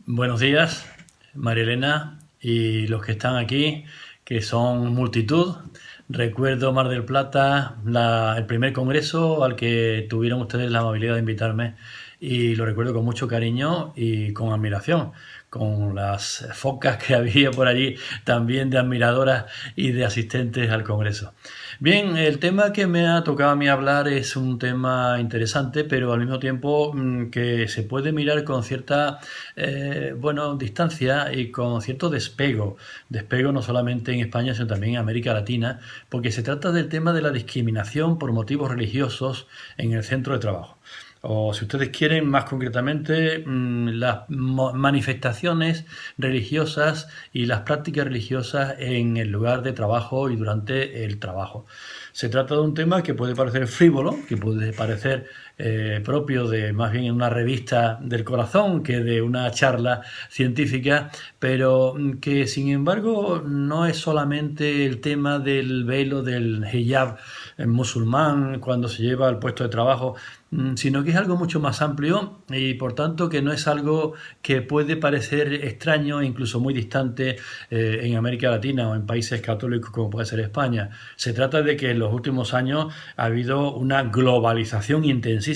Buenos días, María Elena y los que están aquí, que son multitud. Recuerdo Mar del Plata, el primer congreso al que tuvieron ustedes la amabilidad de invitarme y lo recuerdo con mucho cariño y con admiración, con las focas que había por allí también de admiradoras y de asistentes al congreso. Bien, el tema que me ha tocado a mí hablar es un tema interesante, pero al mismo tiempo que se puede mirar con cierta distancia y con cierto despego. Despego no solamente en España, sino también en América Latina, porque se trata del tema de la discriminación por motivos religiosos en el centro de trabajo. O si ustedes quieren, más concretamente, las manifestaciones religiosas y las prácticas religiosas en el lugar de trabajo y durante el trabajo. Se trata de un tema que puede parecer frívolo, que puede parecer propio de más bien una revista del corazón que de una charla científica, pero que sin embargo no es solamente el tema del velo, del hijab musulmán cuando se lleva al puesto de trabajo, sino que es algo mucho más amplio y por tanto que no es algo que puede parecer extraño e incluso muy distante en América Latina o en países católicos como puede ser España. Se trata de que en los últimos años ha habido una globalización intensísima,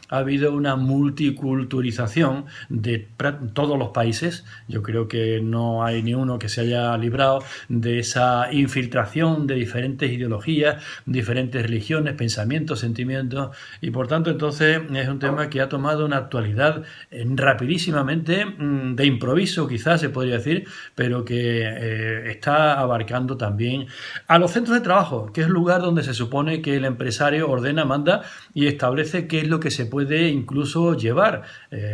ha habido una multiculturalización de todos los países. Yo creo que no hay ni uno que se haya librado de esa infiltración de diferentes ideologías, diferentes religiones, pensamientos, sentimientos y por tanto entonces es un tema que ha tomado una actualidad rapidísimamente, de improviso quizás se podría decir, pero que está abarcando también a los centros de trabajo, que es el lugar donde se supone que el empresario ordena, manda y establece qué es lo que se puede incluso llevar.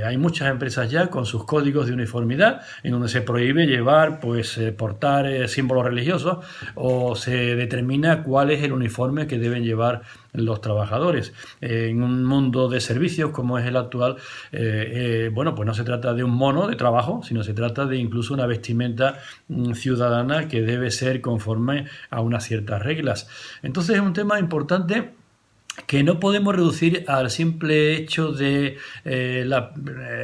Hay muchas empresas ya con sus códigos de uniformidad en donde se prohíbe llevar, portar símbolos religiosos o se determina cuál es el uniforme que deben llevar los trabajadores. En un mundo de servicios como es el actual, pues no se trata de un mono de trabajo, sino se trata de incluso una vestimenta ciudadana que debe ser conforme a unas ciertas reglas. Entonces es un tema importante que no podemos reducir al simple hecho de la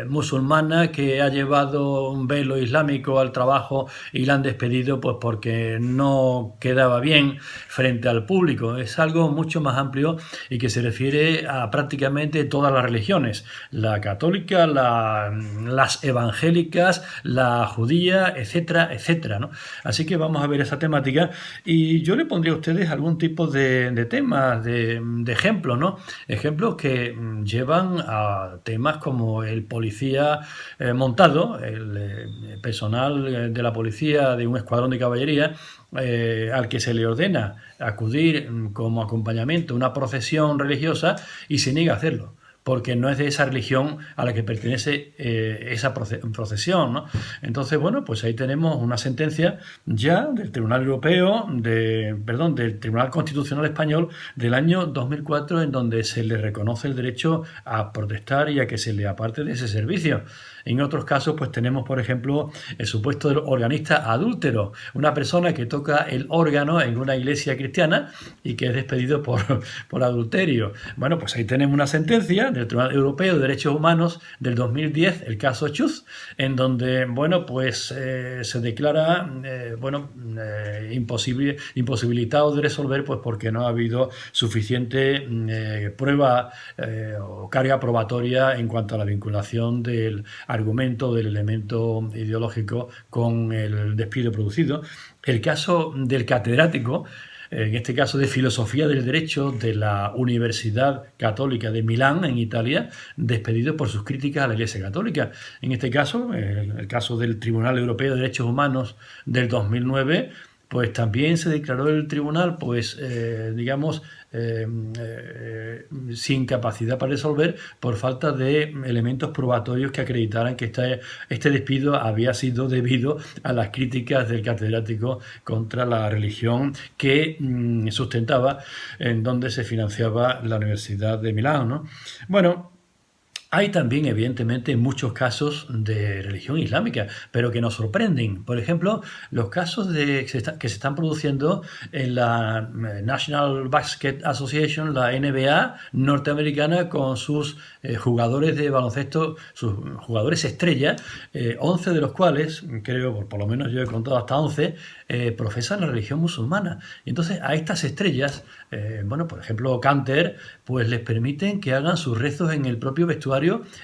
musulmana que ha llevado un velo islámico al trabajo y la han despedido pues porque no quedaba bien frente al público. Es algo mucho más amplio y que se refiere a prácticamente todas las religiones, la católica, las evangélicas, la judía, etcétera, etcétera, ¿no? Así que vamos a ver esa temática y yo le pondría a ustedes algún tipo de temas, de ejemplos, ¿no? Ejemplos que llevan a temas como el policía montado, el personal de la policía de un escuadrón de caballería, al que se le ordena acudir como acompañamiento a una procesión religiosa y se niega a hacerlo porque no es de esa religión a la que pertenece esa procesión, ¿no? Entonces, bueno, pues ahí tenemos una sentencia ya del Tribunal Europeo, del Tribunal Constitucional Español del año 2004, en donde se le reconoce el derecho a protestar y a que se le aparte de ese servicio. En otros casos, pues tenemos, por ejemplo, el supuesto del organista adúltero, una persona que toca el órgano en una iglesia cristiana y que es despedido por adulterio. Bueno, pues ahí tenemos una sentencia del Tribunal Europeo de Derechos Humanos del 2010, el caso Chuz, en donde, se declara, imposibilitado de resolver, pues porque no ha habido suficiente prueba o carga probatoria en cuanto a la vinculación del argumento, del elemento ideológico con el despido producido. El caso del catedrático, en este caso de Filosofía del Derecho de la Universidad Católica de Milán, en Italia, despedido por sus críticas a la Iglesia Católica. En este caso, el caso del Tribunal Europeo de Derechos Humanos del 2009, pues también se declaró el tribunal, sin capacidad para resolver por falta de elementos probatorios que acreditaran que este despido había sido debido a las críticas del catedrático contra la religión que sustentaba, en donde se financiaba la Universidad de Milán, ¿no? Bueno, Hay también, evidentemente, muchos casos de religión islámica, pero que nos sorprenden. Por ejemplo, los casos que se están produciendo en la National Basket Association, la NBA norteamericana, con sus jugadores de baloncesto, sus jugadores estrella, 11 de los cuales, creo, por lo menos yo he contado hasta 11, profesan la religión musulmana. Y entonces a estas estrellas, bueno, por ejemplo, Canter, pues les permiten que hagan sus rezos en el propio vestuario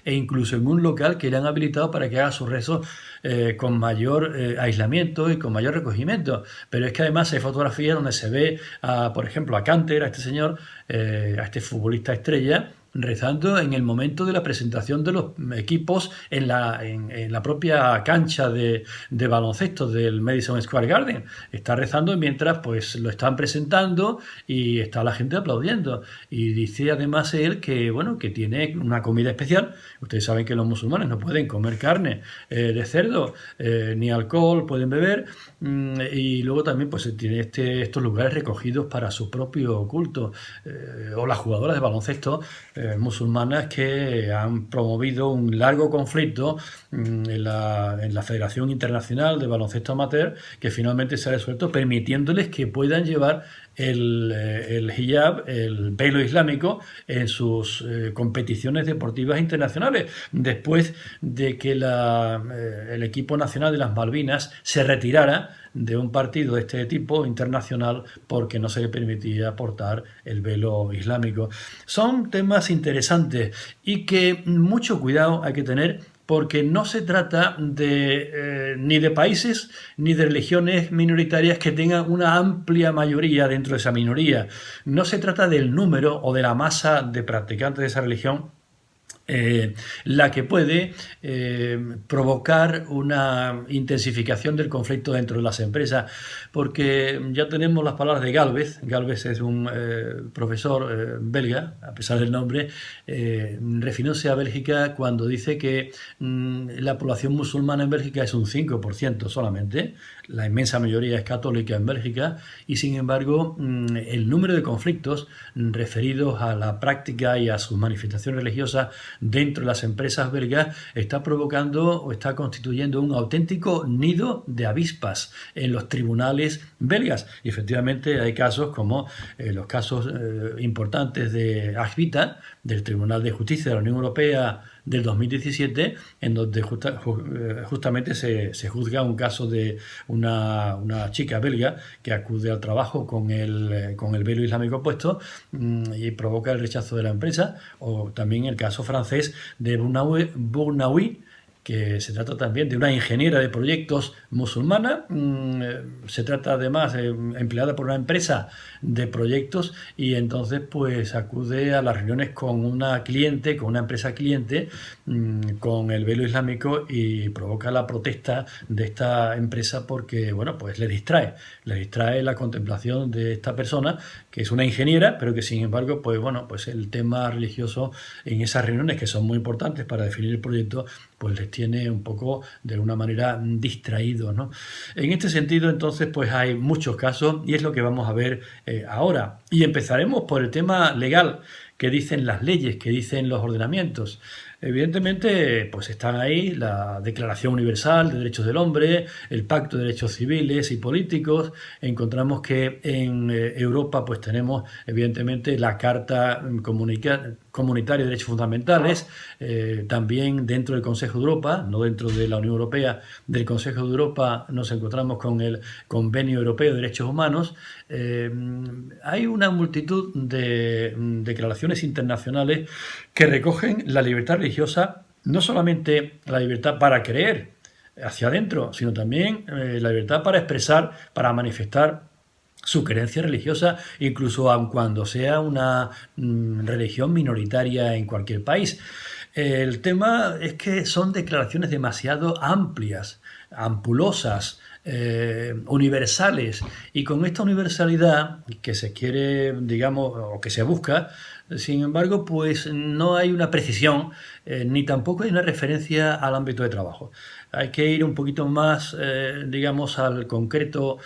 e incluso en un local que le han habilitado para que haga sus rezos con mayor aislamiento y con mayor recogimiento. Pero es que además hay fotografías donde se ve, por ejemplo, a Canter, a este señor, a este futbolista estrella, rezando en el momento de la presentación de los equipos en la propia cancha de baloncesto del Madison Square Garden. Está rezando mientras pues lo están presentando y está la gente aplaudiendo. Y dice además él que, bueno, que tiene una comida especial. Ustedes saben que los musulmanes no pueden comer carne de cerdo, ni alcohol pueden beber. Y luego también pues tiene estos lugares recogidos para su propio culto. O las jugadoras de baloncesto musulmanas que han promovido un largo conflicto en la Federación Internacional de Baloncesto Amateur, que finalmente se ha resuelto permitiéndoles que puedan llevar el hijab, el velo islámico, en sus competiciones deportivas internacionales, después de que el equipo nacional de las Malvinas se retirara de un partido de este tipo internacional porque no se le permitía portar el velo islámico. Son temas interesantes y que mucho cuidado hay que tener, porque no se trata ni de países ni de religiones minoritarias que tengan una amplia mayoría dentro de esa minoría. No se trata del número o de la masa de practicantes de esa religión la que puede provocar una intensificación del conflicto dentro de las empresas, porque ya tenemos las palabras de Gálvez. Gálvez es un profesor belga, a pesar del nombre, refiriéndose a Bélgica cuando dice que la población musulmana en Bélgica es un 5% solamente, la inmensa mayoría es católica en Bélgica, y sin embargo el número de conflictos referidos a la práctica y a sus manifestaciones religiosas dentro de las empresas belgas está provocando o está constituyendo un auténtico nido de avispas en los tribunales belgas. Y efectivamente hay casos como los casos importantes de Agvita, del Tribunal de Justicia de la Unión Europea del 2017, en donde justamente se juzga un caso de una chica belga que acude al trabajo con el velo islámico puesto y provoca el rechazo de la empresa, o también el caso francés de Bournaoui, que se trata también de una ingeniera de proyectos musulmana. Se trata además empleada por una empresa de proyectos, y entonces pues acude a las reuniones con una empresa cliente con el velo islámico, y provoca la protesta de esta empresa porque, bueno, pues le distrae la contemplación de esta persona, que es una ingeniera, pero que sin embargo, pues bueno, pues el tema religioso en esas reuniones, que son muy importantes para definir el proyecto, pues les tiene un poco de alguna manera distraídos, ¿no? En este sentido, entonces, pues hay muchos casos, y es lo que vamos a ver ahora. Y empezaremos por el tema legal, que dicen las leyes, que dicen los ordenamientos. Evidentemente, pues están ahí la Declaración Universal de Derechos del Hombre, el Pacto de Derechos Civiles y Políticos. Encontramos que en Europa pues tenemos evidentemente la Carta Comunitaria de Derechos Fundamentales, también dentro del Consejo de Europa, no dentro de la Unión Europea, del Consejo de Europa nos encontramos con el Convenio Europeo de Derechos Humanos. Hay una multitud de declaraciones internacionales que recogen la libertad religiosa, no solamente la libertad para creer hacia adentro, sino también la libertad para expresar, para manifestar su creencia religiosa, incluso aun cuando sea una religión minoritaria en cualquier país. El tema es que son declaraciones demasiado amplias, ampulosas, universales, y con esta universalidad que se quiere, digamos, o que se busca, Sin embargo, pues no hay una precisión ni tampoco hay una referencia al ámbito de trabajo. Hay que ir un poquito más, digamos, al concreto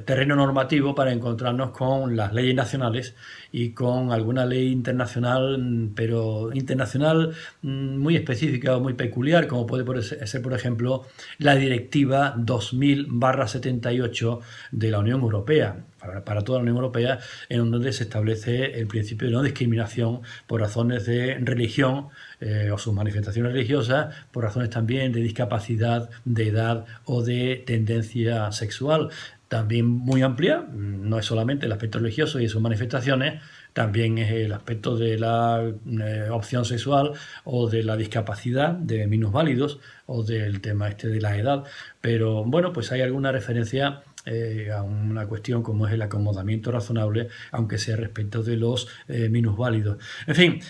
terreno normativo para encontrarnos con las leyes nacionales y con alguna ley internacional, pero internacional muy específica o muy peculiar, como puede ser, por ejemplo, la Directiva 2000/78 de la Unión Europea, para toda la Unión Europea, en donde se establece el principio de no discriminación por razones de religión o sus manifestaciones religiosas, por razones también de discapacidad, de edad o de tendencia sexual. También muy amplia, no es solamente el aspecto religioso y sus manifestaciones, también es el aspecto de la opción sexual o de la discapacidad de minusválidos o del tema de la edad. Pero bueno, pues hay alguna referencia a una cuestión como es el acomodamiento razonable, aunque sea respecto de los minusválidos. En fin,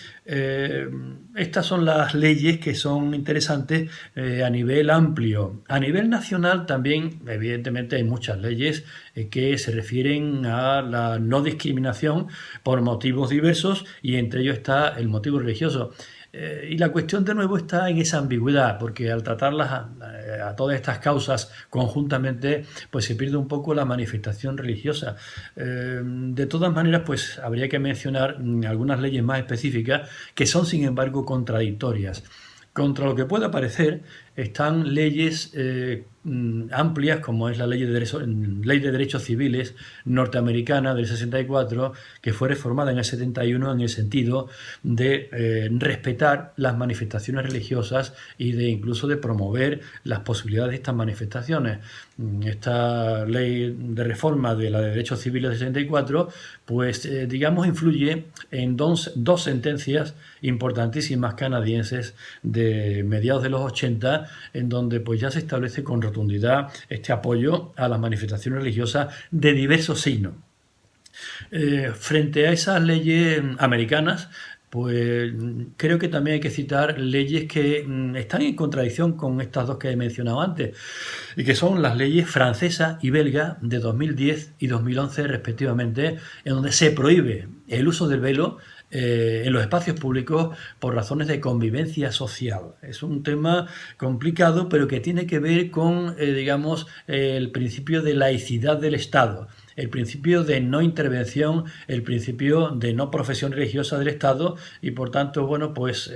estas son las leyes que son interesantes a nivel amplio. A nivel nacional también, evidentemente, hay muchas leyes que se refieren a la no discriminación por motivos diversos y entre ellos está el motivo religioso. Y la cuestión de nuevo está en esa ambigüedad, porque al tratarlas a todas estas causas conjuntamente, pues se pierde un poco la manifestación religiosa. De todas maneras, pues habría que mencionar algunas leyes más específicas que son, sin embargo, contradictorias. Contra lo que pueda parecer, están leyes amplias, como es la Ley de Derechos Civiles norteamericana del 64, que fue reformada en el 71 en el sentido de respetar las manifestaciones religiosas y de incluso de promover las posibilidades de estas manifestaciones. Esta ley de reforma de la de Derechos Civiles del 64, pues digamos influye en dos sentencias importantísimas canadienses de mediados de los 80, en donde pues ya se establece con rotundidad este apoyo a las manifestaciones religiosas de diversos signos. Frente a esas leyes americanas, pues creo que también hay que citar leyes que están en contradicción con estas dos que he mencionado antes, y que son las leyes francesa y belga de 2010 y 2011 respectivamente, en donde se prohíbe el uso del velo en los espacios públicos por razones de convivencia social. Es un tema complicado, pero que tiene que ver con, digamos, el principio de laicidad del Estado, el principio de no intervención, el principio de no profesión religiosa del Estado y, por tanto, bueno, pues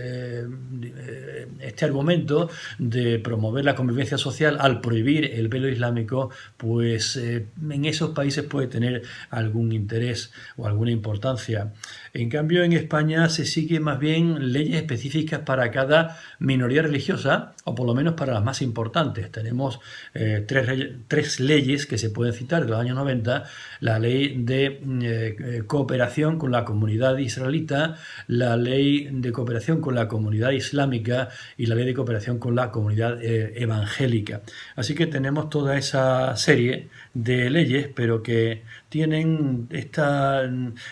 este argumento de promover la convivencia social al prohibir el velo islámico, pues en esos países puede tener algún interés o alguna importancia. En cambio, en España se sigue más bien leyes específicas para cada minoría religiosa, o por lo menos para las más importantes. Tenemos tres leyes que se pueden citar de los años 90, la ley de cooperación con la comunidad israelita, la ley de cooperación con la comunidad islámica y la ley de cooperación con la comunidad evangélica. Así que tenemos toda esa serie de leyes, pero que tienen esta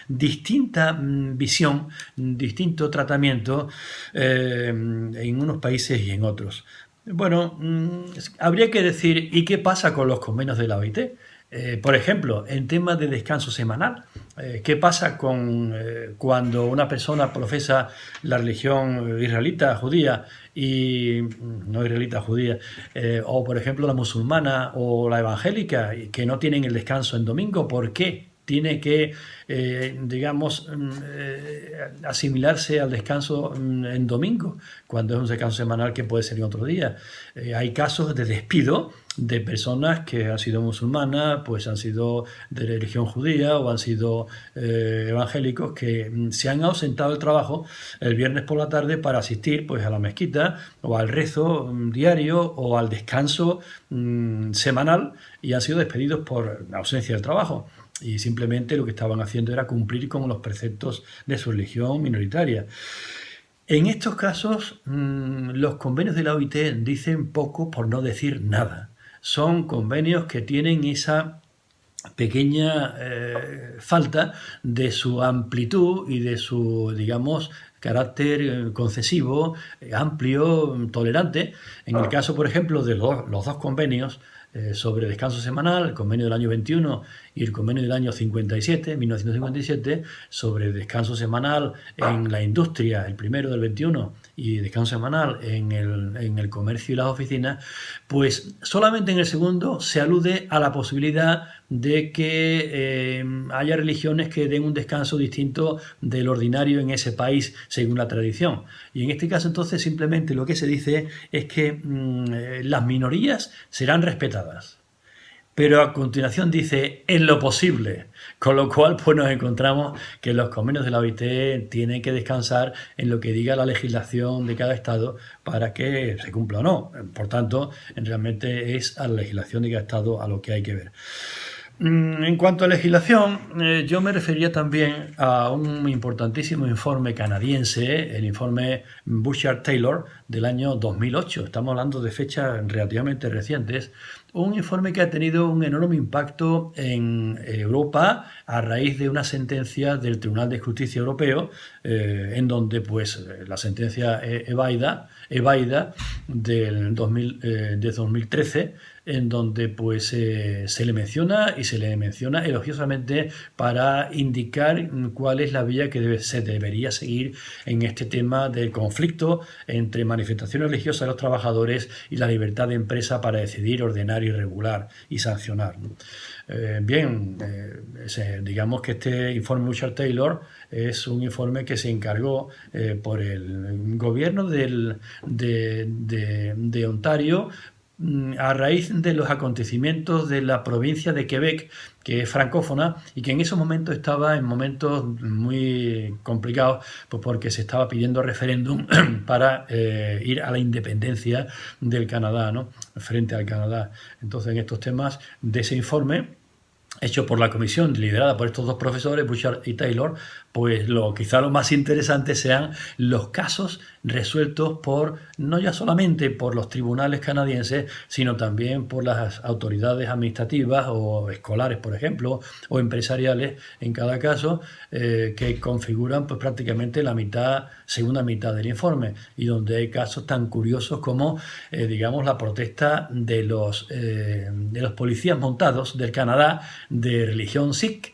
distinta visión, distinto tratamiento en unos países y en otros. Bueno, habría que decir, ¿y qué pasa con los convenios de la OIT? Por ejemplo, en temas de descanso semanal, ¿qué pasa cuando una persona profesa la religión israelita, judía, y no israelita, judía, o por ejemplo la musulmana o la evangélica, que no tienen el descanso en domingo? ¿Por qué tiene que, digamos, asimilarse al descanso en domingo, cuando es un descanso semanal que puede ser en otro día? Hay casos de despido de personas que han sido musulmanas, pues han sido de religión judía o han sido evangélicos que se han ausentado del trabajo el viernes por la tarde para asistir pues a la mezquita o al rezo diario o al descanso semanal y han sido despedidos por ausencia del trabajo. Y simplemente lo que estaban haciendo era cumplir con los preceptos de su religión minoritaria. En estos casos, los convenios de la OIT dicen poco por no decir nada. Son convenios que tienen esa pequeña falta de su amplitud y de su, digamos, carácter concesivo, amplio, tolerante. En el caso, por ejemplo, de los dos convenios sobre descanso semanal, el convenio del año 21 y el convenio del año 57, 1957, sobre descanso semanal en la industria, el primero del 21, y descanso semanal en el comercio y las oficinas, pues solamente en el segundo se alude a la posibilidad de que haya religiones que den un descanso distinto del ordinario en ese país según la tradición. Y en este caso entonces simplemente lo que se dice es que las minorías serán respetadas. Pero a continuación dice en lo posible, con lo cual pues nos encontramos que los convenios de la OIT tienen que descansar en lo que diga la legislación de cada estado para que se cumpla o no. Por tanto, realmente es a la legislación de cada estado a lo que hay que ver. En cuanto a legislación, yo me refería también a un importantísimo informe canadiense, el informe Bouchard-Taylor del año 2008. Estamos hablando de fechas relativamente recientes. Un informe que ha tenido un enorme impacto en Europa a raíz de una sentencia del Tribunal de Justicia Europeo, en donde pues la sentencia Ebaida del 2013, en donde pues se le menciona elogiosamente para indicar cuál es la vía que se debería seguir en este tema del conflicto entre manifestaciones religiosas de los trabajadores y la libertad de empresa para decidir, ordenar y regular y sancionar. Digamos que este informe Bouchard-Taylor es un informe que se encargó por el gobierno de Ontario a raíz de los acontecimientos de la provincia de Quebec, que es francófona y que en esos momentos estaba en momentos muy complicados, pues porque se estaba pidiendo referéndum para ir a la independencia del Canadá, ¿no? Frente al Canadá. Entonces, en estos temas de ese informe hecho por la comisión liderada por estos dos profesores, Bouchard y Taylor, pues quizá lo más interesante sean los casos resueltos no ya solamente por los tribunales canadienses, sino también por las autoridades administrativas o escolares, por ejemplo, o empresariales, en cada caso, que configuran pues prácticamente la segunda mitad del informe, y donde hay casos tan curiosos como, digamos, la protesta de los policías montados del Canadá de religión sikh.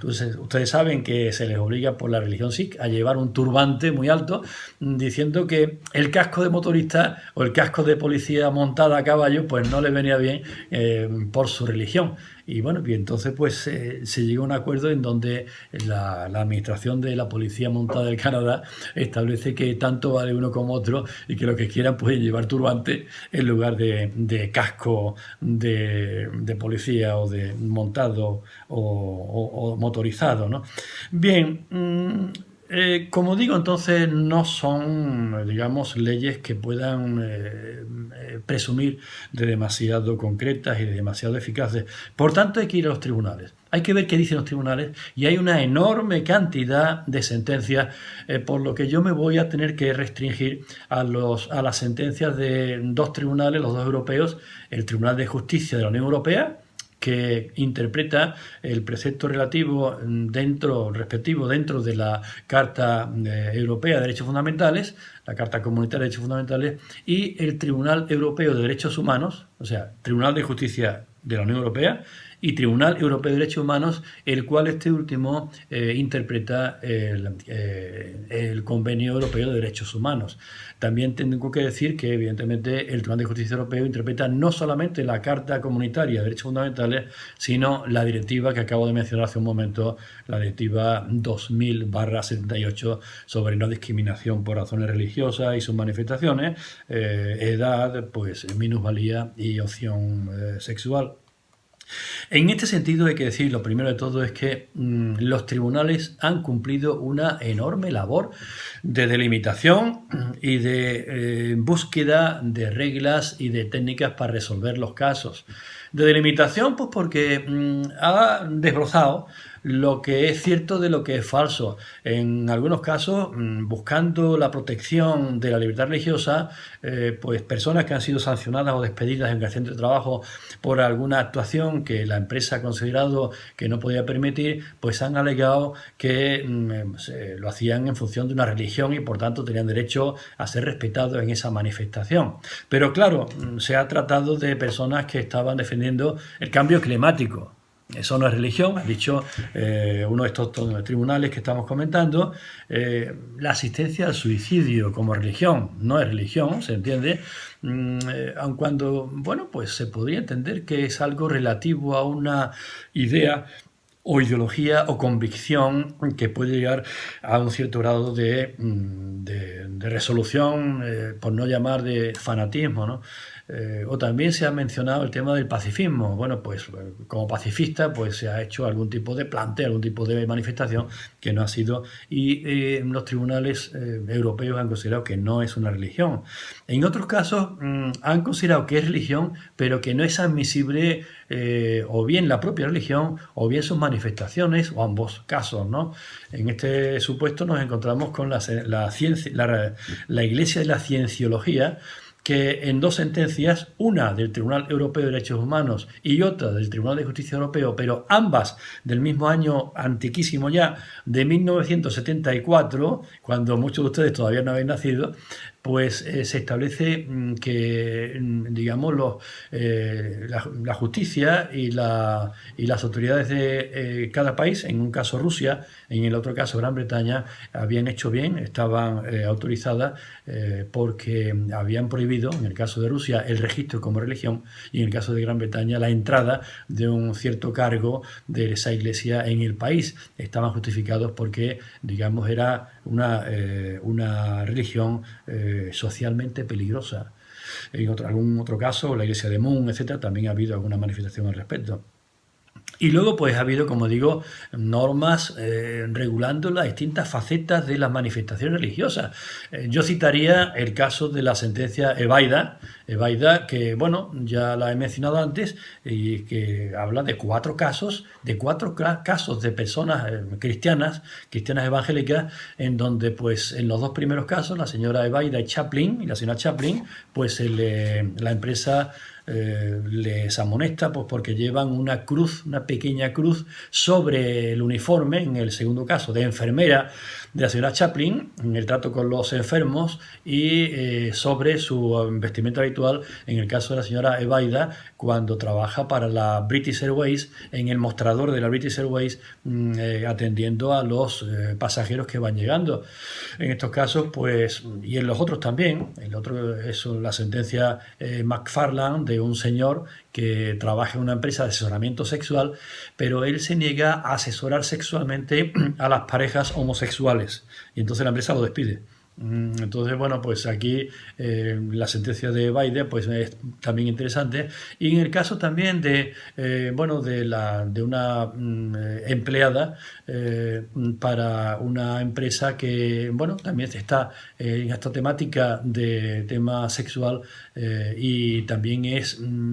Ustedes saben que se les obliga por la religión sikh a llevar un turbante muy alto, diciendo que el casco de motorista o el casco de policía montada a caballo pues no les venía bien por su religión. Y bueno, y entonces pues se llegó a un acuerdo en donde la administración de la policía montada del Canadá establece que tanto vale uno como otro y que los que quieran pueden llevar turbante en lugar de casco de policía o de montado o motorizado, ¿no? Bien, como digo, entonces no son, digamos, leyes que puedan presumir de demasiado concretas y de demasiado eficaces. Por tanto, hay que ir a los tribunales. Hay que ver qué dicen los tribunales y hay una enorme cantidad de sentencias, por lo que yo me voy a tener que restringir a las sentencias de dos tribunales, los dos europeos, el Tribunal de Justicia de la Unión Europea, que interpreta el precepto relativo respectivo dentro de la Carta Europea de Derechos Fundamentales, la Carta Comunitaria de Derechos Fundamentales, y el Tribunal Europeo de Derechos Humanos, o sea, Tribunal de Justicia de la Unión Europea y Tribunal Europeo de Derechos Humanos, el cual este último interpreta el Convenio Europeo de Derechos Humanos. También tengo que decir que, evidentemente, el Tribunal de Justicia Europeo interpreta no solamente la Carta Comunitaria de Derechos Fundamentales, sino la directiva que acabo de mencionar hace un momento, la directiva 2000/78 sobre no discriminación por razones religiosas y sus manifestaciones, edad, pues minusvalía y opción sexual. En este sentido hay que decir, lo primero de todo es que los tribunales han cumplido una enorme labor de delimitación y de búsqueda de reglas y de técnicas para resolver los casos. De delimitación, pues porque ha desbrozado lo que es cierto de lo que es falso. En algunos casos, buscando la protección de la libertad religiosa, pues personas que han sido sancionadas o despedidas en el centro de trabajo por alguna actuación que la empresa ha considerado que no podía permitir, pues han alegado que lo hacían en función de una religión y por tanto tenían derecho a ser respetados en esa manifestación. Pero claro, se ha tratado de personas que estaban defendiendo el cambio climático. Eso no es religión, ha dicho uno de estos tribunales que estamos comentando. La asistencia al suicidio como religión no es religión, ¿se entiende? Aun cuando, bueno, pues se podría entender que es algo relativo a una idea o ideología o convicción que puede llegar a un cierto grado de resolución, por no llamar de fanatismo, ¿no? O también se ha mencionado el tema del pacifismo. Bueno, pues como pacifista pues se ha hecho algún tipo de planteo, algún tipo de manifestación que no ha sido, y los tribunales europeos han considerado que no es una religión. En otros casos han considerado que es religión, pero que no es admisible o bien la propia religión o bien sus manifestaciones, o ambos casos, ¿no? En este supuesto nos encontramos con la Iglesia de la Cienciología, que en dos sentencias, una del Tribunal Europeo de Derechos Humanos y otra del Tribunal de Justicia Europeo, pero ambas del mismo año antiquísimo ya, de 1974, cuando muchos de ustedes todavía no habían nacido, pues se establece que, digamos, la justicia y las autoridades de cada país, en un caso Rusia, en el otro caso Gran Bretaña, habían hecho bien, estaban autorizadas porque habían prohibido, en el caso de Rusia, el registro como religión, y en el caso de Gran Bretaña la entrada de un cierto cargo de esa iglesia en el país. Estaban justificados porque, digamos, era una religión socialmente peligrosa. En algún otro caso, la iglesia de Moon, etcétera, también ha habido alguna manifestación al respecto. Y luego pues ha habido, como digo, normas regulando las distintas facetas de las manifestaciones religiosas. Yo citaría el caso de la sentencia Ebaida, que bueno, ya la he mencionado antes, y que habla de cuatro casos de personas cristianas evangélicas, en donde pues en los dos primeros casos, la señora Ebaida y la señora Chaplin, pues la empresa les amonesta pues porque llevan una cruz, una pequeña cruz sobre el uniforme, en el segundo caso de enfermera de la señora Chaplin, en el trato con los enfermos, y sobre su vestimenta habitual en el caso de la señora Ebaida, cuando trabaja para la British Airways, en el mostrador de la British Airways, atendiendo a los pasajeros que van llegando. En estos casos, pues, y en los otros también, el otro es la sentencia McFarland, de un señor que trabaja en una empresa de asesoramiento sexual, pero él se niega a asesorar sexualmente a las parejas homosexuales, y entonces la empresa lo despide. Entonces, bueno, pues aquí la sentencia de Biden pues es también interesante. Y en el caso también de una empleada para una empresa que, bueno, también está en esta temática de tema sexual, y también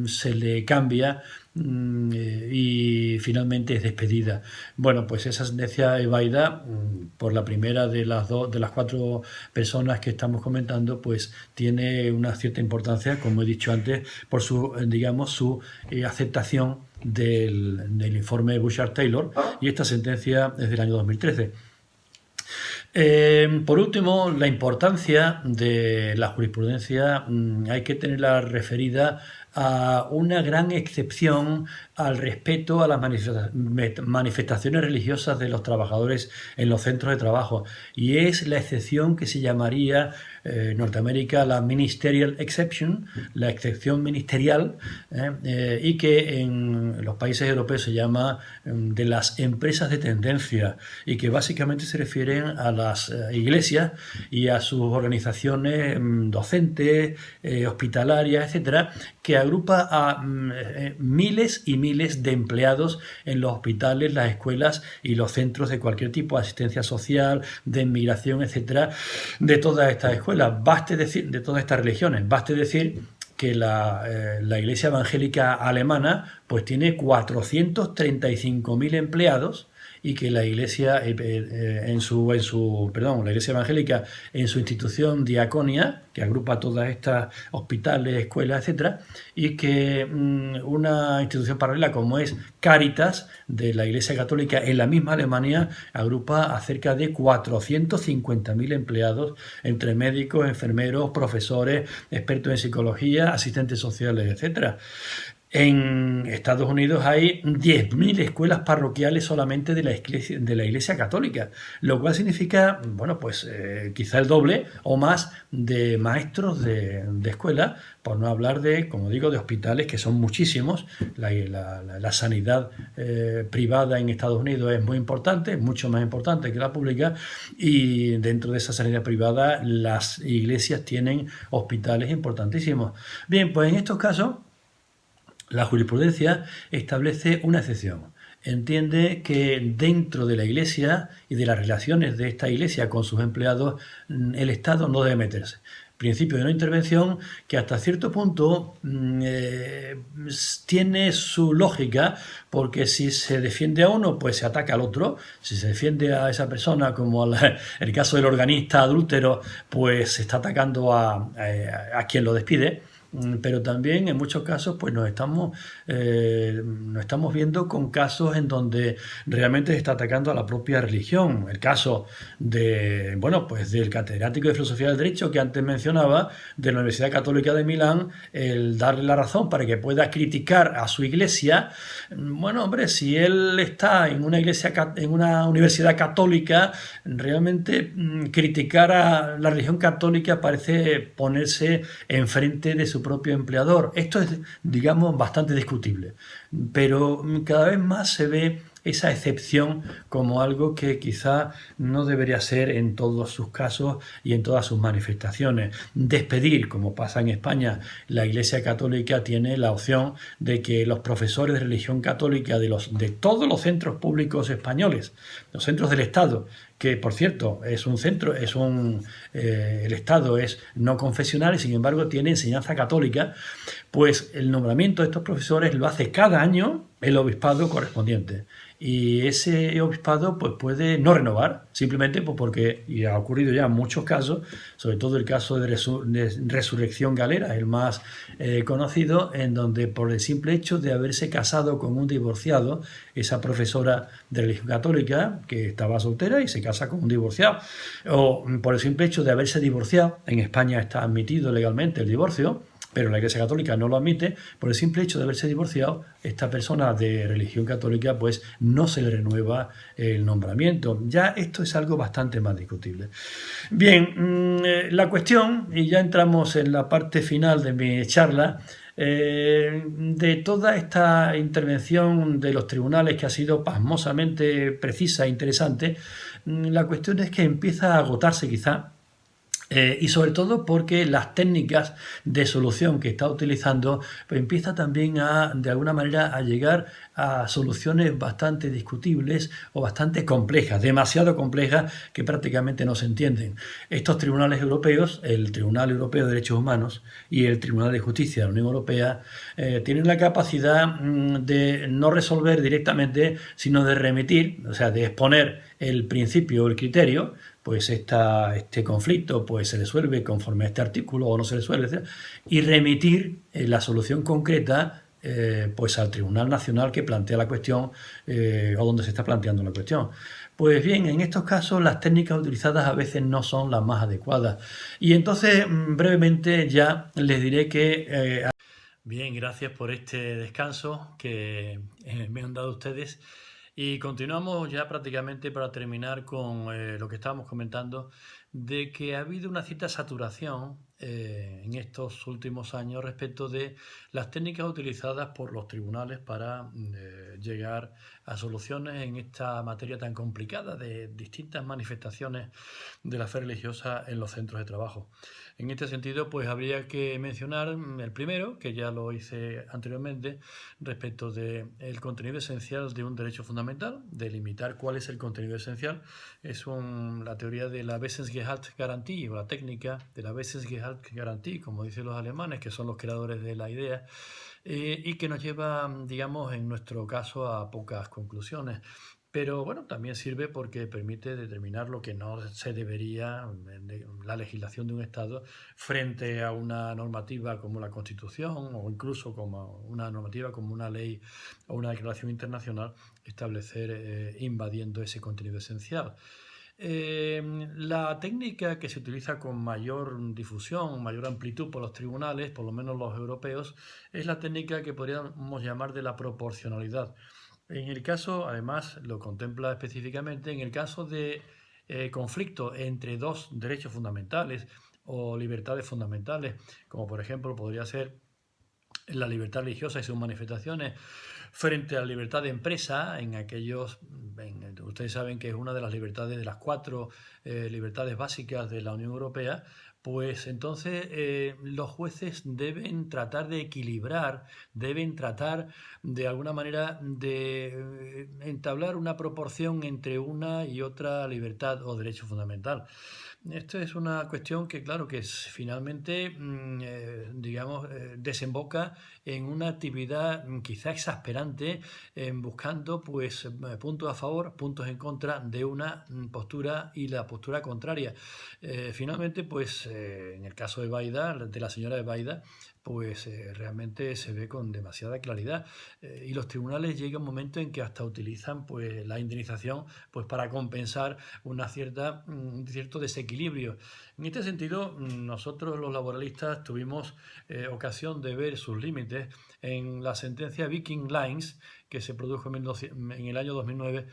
se le cambia y finalmente es despedida. Bueno, pues esa sentencia Ebaida, por la primera de las cuatro personas que estamos comentando, pues tiene una cierta importancia, como he dicho antes, por su aceptación del informe Bouchard-Taylor, y esta sentencia es del año 2013. Por último, la importancia de la jurisprudencia hay que tenerla referida a una gran excepción al respeto a las manifestaciones religiosas de los trabajadores en los centros de trabajo, y es la excepción que se llamaría en Norteamérica la Ministerial Exception, la excepción ministerial, y que en los países europeos se llama de las empresas de tendencia, y que básicamente se refieren a las iglesias y a sus organizaciones docentes, hospitalarias, etcétera, que agrupa a miles y miles de empleados en los hospitales, las escuelas y los centros de cualquier tipo de asistencia social, de inmigración, etcétera, de todas estas escuelas. Baste decir, de todas estas religiones, baste decir que la Iglesia Evangélica Alemana pues tiene 435.000 empleados, y que la Iglesia la Iglesia Evangélica en su institución Diaconia, que agrupa todas estas hospitales, escuelas, etcétera, y que una institución paralela como es Cáritas de la Iglesia Católica en la misma Alemania agrupa a cerca de 450.000 empleados entre médicos, enfermeros, profesores, expertos en psicología, asistentes sociales, etcétera. En Estados Unidos hay 10.000 escuelas parroquiales solamente de la Iglesia Católica, lo cual significa, bueno, pues quizá el doble o más de maestros de escuela, por no hablar de, como digo, de hospitales, que son muchísimos. La sanidad privada en Estados Unidos es muy importante, mucho más importante que la pública, y dentro de esa sanidad privada las iglesias tienen hospitales importantísimos. Bien, pues en estos casos la jurisprudencia establece una excepción. Entiende que dentro de la Iglesia y de las relaciones de esta Iglesia con sus empleados, el Estado no debe meterse. Principio de no intervención que hasta cierto punto tiene su lógica, porque si se defiende a uno, pues se ataca al otro. Si se defiende a esa persona, como el caso del organista adúltero, pues se está atacando a quien lo despide. Pero también en muchos casos pues nos estamos viendo con casos en donde realmente se está atacando a la propia religión. El caso de, bueno, pues del catedrático de Filosofía del Derecho que antes mencionaba, de la Universidad Católica de Milán, el darle la razón para que pueda criticar a su iglesia. Bueno, hombre, si él está en una iglesia, en una universidad católica, realmente criticar a la religión católica parece ponerse enfrente de su propio empleador. Esto es, digamos, bastante discutible, pero cada vez más se ve esa excepción como algo que quizá no debería ser en todos sus casos y en todas sus manifestaciones. Despedir, como pasa en España, la Iglesia Católica tiene la opción de que los profesores de religión católica de todos los centros públicos españoles, los centros del Estado, que por cierto es un centro, el Estado es no confesional y sin embargo tiene enseñanza católica, pues el nombramiento de estos profesores lo hace cada año el obispado correspondiente. Y ese obispado pues puede no renovar, simplemente pues porque, y ha ocurrido ya en muchos casos, sobre todo el caso de Resurrección Galera, el más conocido, en donde por el simple hecho de haberse casado con un divorciado, esa profesora de religión católica que estaba soltera y se casa con un divorciado, o por el simple hecho de haberse divorciado, en España está admitido legalmente el divorcio, pero la Iglesia Católica no lo admite, por el simple hecho de haberse divorciado, esta persona de religión católica pues no se le renueva el nombramiento. Ya esto es algo bastante más discutible. Bien, la cuestión, y ya entramos en la parte final de mi charla, de toda esta intervención de los tribunales que ha sido pasmosamente precisa e interesante, la cuestión es que empieza a agotarse quizá. Y sobre todo porque las técnicas de solución que está utilizando pues empieza también de alguna manera a llegar a soluciones bastante discutibles o bastante complejas, demasiado complejas que prácticamente no se entienden. Estos tribunales europeos, el Tribunal Europeo de Derechos Humanos y el Tribunal de Justicia de la Unión Europea, tienen la capacidad de no resolver directamente, sino de remitir, o sea, de exponer el principio o el criterio, pues este conflicto pues se resuelve conforme a este artículo o no se resuelve, etc. Y remitir la solución concreta pues al Tribunal Nacional que plantea la cuestión o donde se está planteando la cuestión. Pues bien, en estos casos las técnicas utilizadas a veces no son las más adecuadas. Y entonces, brevemente ya les diré que... Bien, gracias por este descanso que me han dado ustedes. Y continuamos ya prácticamente para terminar con lo que estábamos comentando, de que ha habido una cierta saturación en estos últimos años respecto de las técnicas utilizadas por los tribunales para llegar a soluciones en esta materia tan complicada de distintas manifestaciones de la fe religiosa en los centros de trabajo. En este sentido, pues habría que mencionar el primero, que ya lo hice anteriormente, respecto del contenido esencial de un derecho fundamental, delimitar cuál es el contenido esencial. Es la teoría de la Wissensgehaltsgarantie o la técnica de la Wissensgehaltsgarantie, como dicen los alemanes, que son los creadores de la idea, y que nos lleva, digamos, en nuestro caso a pocas conclusiones. Pero bueno, también sirve porque permite determinar lo que no se debería, la legislación de un Estado, frente a una normativa como la Constitución o incluso como una normativa como una ley o una declaración internacional, establecer invadiendo ese contenido esencial. La técnica que se utiliza con mayor difusión, mayor amplitud por los tribunales, por lo menos los europeos, es la técnica que podríamos llamar de la proporcionalidad. En el caso, además, lo contempla específicamente, en el caso de conflicto entre dos derechos fundamentales o libertades fundamentales, como por ejemplo podría ser la libertad religiosa y sus manifestaciones frente a la libertad de empresa, ustedes saben que es una de las libertades, de las cuatro libertades básicas de la Unión Europea, pues entonces los jueces deben tratar de equilibrar, deben tratar de alguna manera de entablar una proporción entre una y otra libertad o derecho fundamental. Esto es una cuestión que, claro, que finalmente, desemboca en una actividad quizá exasperante, buscando pues puntos a favor, puntos en contra de una postura y la postura contraria. Finalmente, pues en el caso de Baida, de la señora Baida, pues realmente se ve con demasiada claridad, y los tribunales llega un momento en que hasta utilizan pues la indemnización pues para compensar un cierto desequilibrio. En este sentido, nosotros los laboralistas tuvimos ocasión de ver sus límites en la sentencia Viking Lines, que se produjo en el año 2009,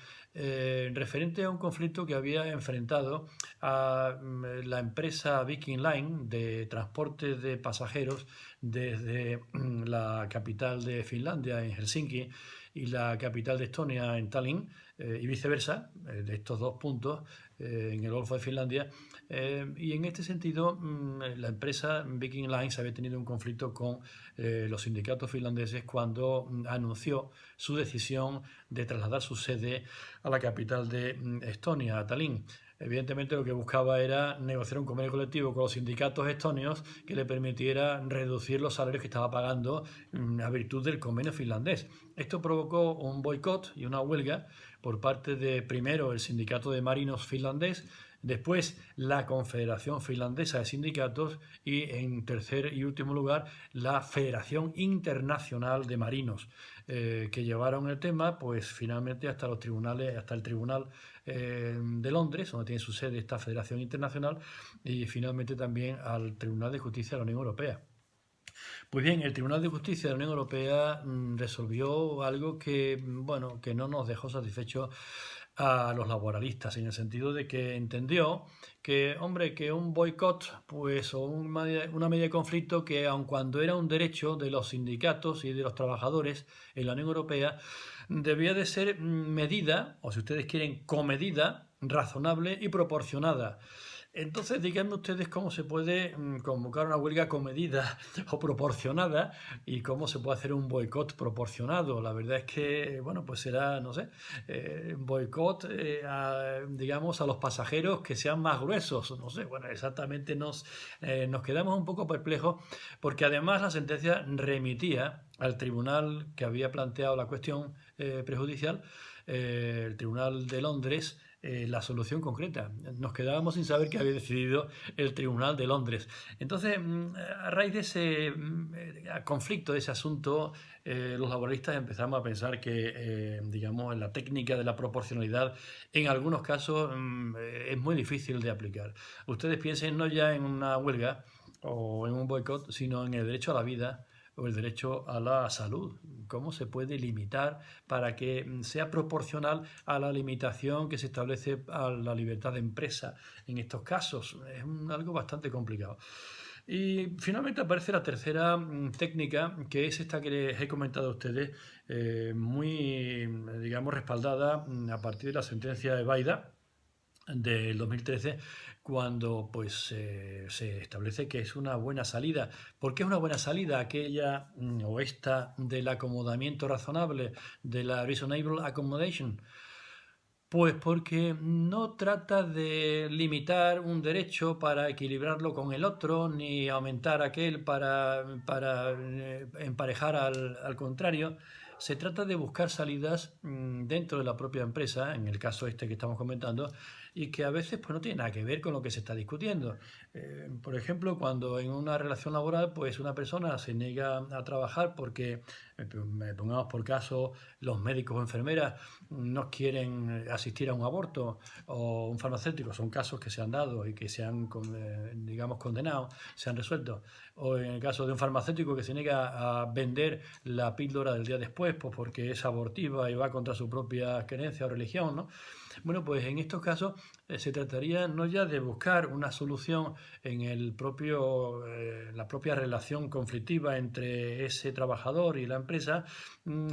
referente a un conflicto que había enfrentado a la empresa Viking Line de transporte de pasajeros desde la capital de Finlandia, en Helsinki, y la capital de Estonia, en Tallinn, y viceversa, de estos dos puntos, en el Golfo de Finlandia. Y en este sentido, la empresa Viking Lines había tenido un conflicto con los sindicatos finlandeses cuando anunció su decisión de trasladar su sede a la capital de Estonia, a Tallinn. Evidentemente lo que buscaba era negociar un convenio colectivo con los sindicatos estonios que le permitiera reducir los salarios que estaba pagando a virtud del convenio finlandés. Esto provocó un boicot y una huelga por parte de, primero, el sindicato de marinos finlandés, después la Confederación Finlandesa de Sindicatos y, en tercer y último lugar, la Federación Internacional de Marinos, que llevaron el tema pues finalmente hasta los tribunales, hasta el Tribunal de Londres, donde tiene su sede esta Federación Internacional, y finalmente también al Tribunal de Justicia de la Unión Europea. Pues bien, el Tribunal de Justicia de la Unión Europea resolvió algo que, bueno, que no nos dejó satisfechos a los laboralistas, en el sentido de que entendió que, hombre, que un boicot, pues, o una medida de conflicto que, aun cuando era un derecho de los sindicatos y de los trabajadores en la Unión Europea, debía de ser medida, o si ustedes quieren, comedida, razonable y proporcionada. Entonces, díganme ustedes cómo se puede convocar una huelga comedida o proporcionada, y cómo se puede hacer un boicot proporcionado. La verdad es que, bueno, pues será, no sé, boicot, digamos, a los pasajeros que sean más gruesos. No sé, bueno, exactamente nos quedamos un poco perplejos, porque además la sentencia remitía al tribunal que había planteado la cuestión prejudicial, el Tribunal de Londres, la solución concreta. Nos quedábamos sin saber qué había decidido el Tribunal de Londres. Entonces, a raíz de ese conflicto, de ese asunto, los laboralistas empezamos a pensar que, digamos, la técnica de la proporcionalidad en algunos casos es muy difícil de aplicar. Ustedes piensen no ya en una huelga o en un boicot, sino en el derecho a la vida o el derecho a la salud. ¿Cómo se puede limitar para que sea proporcional a la limitación que se establece a la libertad de empresa en estos casos? Es algo bastante complicado. Y finalmente aparece la tercera técnica, que es esta que les he comentado a ustedes, muy, digamos, respaldada a partir de la sentencia de Baida del 2013, cuando pues se establece que es una buena salida. ¿Por qué es una buena salida aquella o esta del acomodamiento razonable, de la reasonable accommodation? Pues porque no trata de limitar un derecho para equilibrarlo con el otro, ni aumentar aquel para emparejar al contrario. Se trata de buscar salidas dentro de la propia empresa, en el caso este que estamos comentando, y que a veces pues no tiene nada que ver con lo que se está discutiendo. Por ejemplo, cuando en una relación laboral pues una persona se niega a trabajar porque, pongamos por caso, los médicos o enfermeras no quieren asistir a un aborto, o un farmacéutico, son casos que se han dado y que se han, digamos, condenado, se han resuelto, o en el caso de un farmacéutico que se niega a vender la píldora del día después pues porque es abortiva y va contra su propia creencia o religión, ¿no? Bueno, pues en estos casos se trataría no ya de buscar una solución en la propia relación conflictiva entre ese trabajador y la empresa,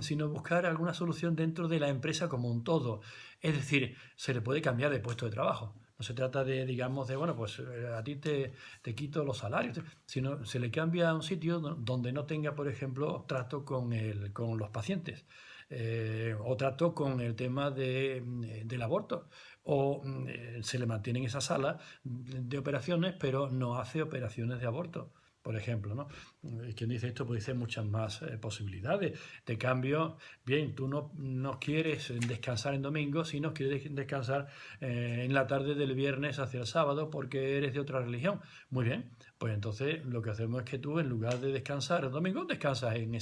sino buscar alguna solución dentro de la empresa como un todo. Es decir, se le puede cambiar de puesto de trabajo. No se trata de, digamos, de, bueno, pues a ti te quito los salarios, sino se le cambia a un sitio donde no tenga, por ejemplo, trato con los pacientes, o trato con el tema del aborto, o se le mantiene en esa sala de operaciones, pero no hace operaciones de aborto, por ejemplo, ¿no? Quien dice esto pues dice muchas más posibilidades. De cambio, bien, tú no quieres descansar en domingo, sino quieres descansar en la tarde del viernes hacia el sábado porque eres de otra religión. Muy bien, pues entonces lo que hacemos es que tú, en lugar de descansar el domingo, descansas en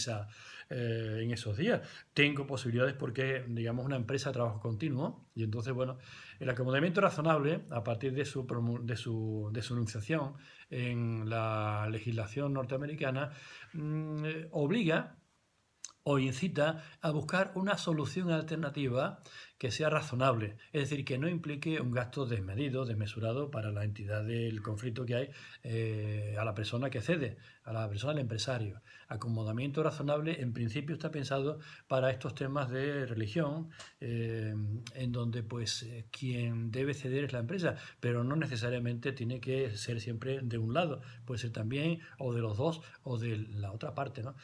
esos días. Tengo posibilidades porque, digamos, una empresa de trabajo continuo, y entonces, bueno, el acomodamiento razonable, a partir de su enunciación en la legislación norteamericana, obliga o incita a buscar una solución alternativa que sea razonable, es decir, que no implique un gasto desmedido, desmesurado para la entidad del conflicto que hay, a la persona que cede, a la persona del empresario. Acomodamiento razonable, en principio, está pensado para estos temas de religión, en donde pues quien debe ceder es la empresa, pero no necesariamente tiene que ser siempre de un lado, puede ser también o de los dos o de la otra parte, ¿no?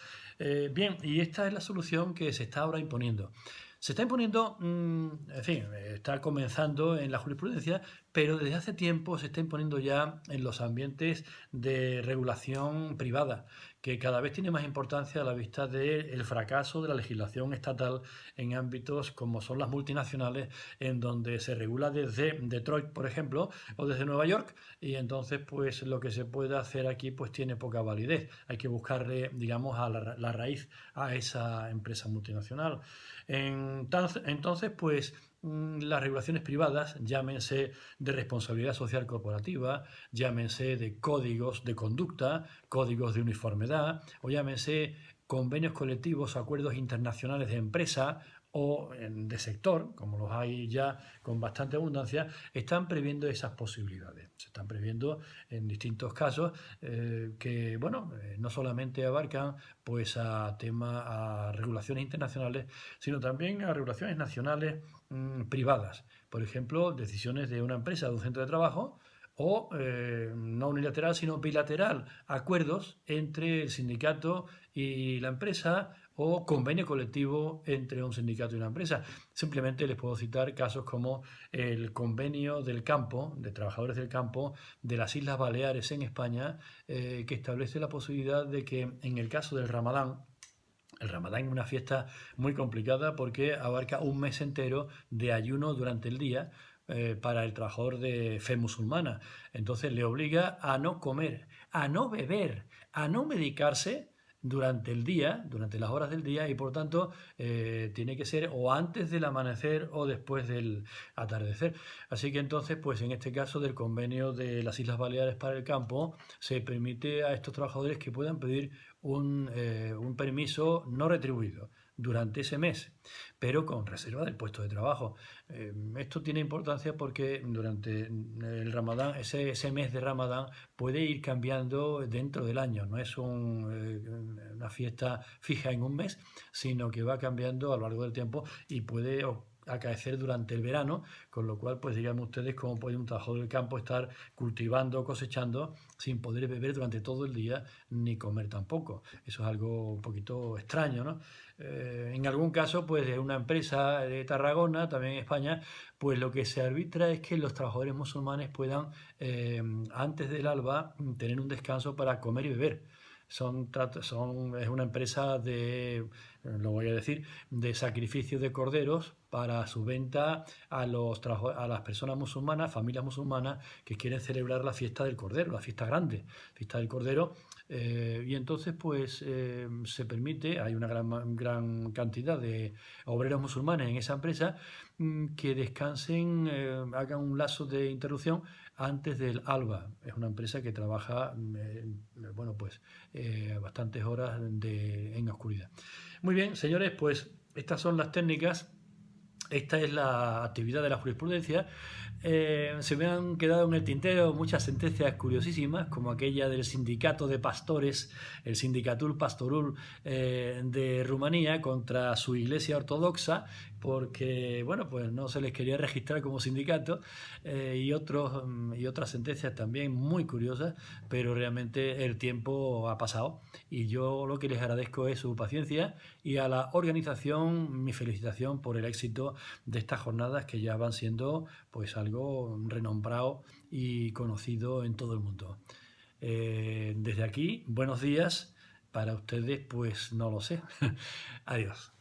Bien, y esta es la solución que se está ahora imponiendo. Se está imponiendo, en fin, está comenzando en la jurisprudencia, pero desde hace tiempo se está imponiendo ya en los ambientes de regulación privada, que cada vez tiene más importancia a la vista del fracaso de la legislación estatal en ámbitos como son las multinacionales, en donde se regula desde Detroit, por ejemplo, o desde Nueva York, y entonces pues lo que se puede hacer aquí pues tiene poca validez. Hay que buscarle, digamos, a la raíz a esa empresa multinacional. Entonces, pues las regulaciones privadas, llámense de responsabilidad social corporativa, llámense de códigos de conducta, códigos de uniformidad, o llámense convenios colectivos, acuerdos internacionales de empresa o de sector, como los hay ya con bastante abundancia, están previendo esas posibilidades. Se están previendo en distintos casos que, bueno, no solamente abarcan pues a regulaciones internacionales, sino también a regulaciones nacionales privadas. Por ejemplo, decisiones de una empresa, de un centro de trabajo, o no unilateral, sino bilateral, acuerdos entre el sindicato y la empresa, o convenio colectivo entre un sindicato y una empresa. Simplemente les puedo citar casos como el convenio del campo, de trabajadores del campo, de las Islas Baleares en España, que establece la posibilidad de que en el caso del Ramadán, el Ramadán es una fiesta muy complicada porque abarca un mes entero de ayuno durante el día, para el trabajador de fe musulmana. Entonces le obliga a no comer, a no beber, a no medicarse durante el día, durante las horas del día, y por tanto tiene que ser o antes del amanecer o después del atardecer. Así que entonces, pues en este caso del convenio de las Islas Baleares para el campo, se permite a estos trabajadores que puedan pedir un permiso no retribuido durante ese mes, pero con reserva del puesto de trabajo. Esto tiene importancia porque durante el Ramadán, ese mes de Ramadán puede ir cambiando dentro del año, no es una fiesta fija en un mes, sino que va cambiando a lo largo del tiempo y puede acaecer durante el verano, con lo cual pues díganme ustedes cómo puede un trabajador del campo estar cultivando o cosechando sin poder beber durante todo el día ni comer tampoco. Eso es algo un poquito extraño, ¿no? En algún caso pues de una empresa de Tarragona, también en España, pues lo que se arbitra es que los trabajadores musulmanes puedan antes del alba tener un descanso para comer y beber. Es una empresa de lo voy a decir, de sacrificio de corderos para su venta a las personas musulmanas, familias musulmanas que quieren celebrar la fiesta del Cordero, la fiesta grande, fiesta del Cordero. Y entonces pues se permite, hay una gran cantidad de obreros musulmanes en esa empresa que descansen, hagan un lazo de interrupción antes del alba. Es una empresa que trabaja bueno, pues bastantes horas en oscuridad. Muy bien, señores, pues estas son las técnicas. Esta es la actividad de la jurisprudencia. Se me han quedado en el tintero muchas sentencias curiosísimas, como aquella del sindicato de pastores, el Sindicatul Pastorul de Rumanía, contra su iglesia ortodoxa, porque bueno, pues no se les quería registrar como sindicato, y otras sentencias también muy curiosas, pero realmente el tiempo ha pasado y yo lo que les agradezco es su paciencia, y a la organización mi felicitación por el éxito de estas jornadas que ya van siendo pues algo renombrado y conocido en todo el mundo. Desde aquí, buenos días. Para ustedes, pues no lo sé. Adiós.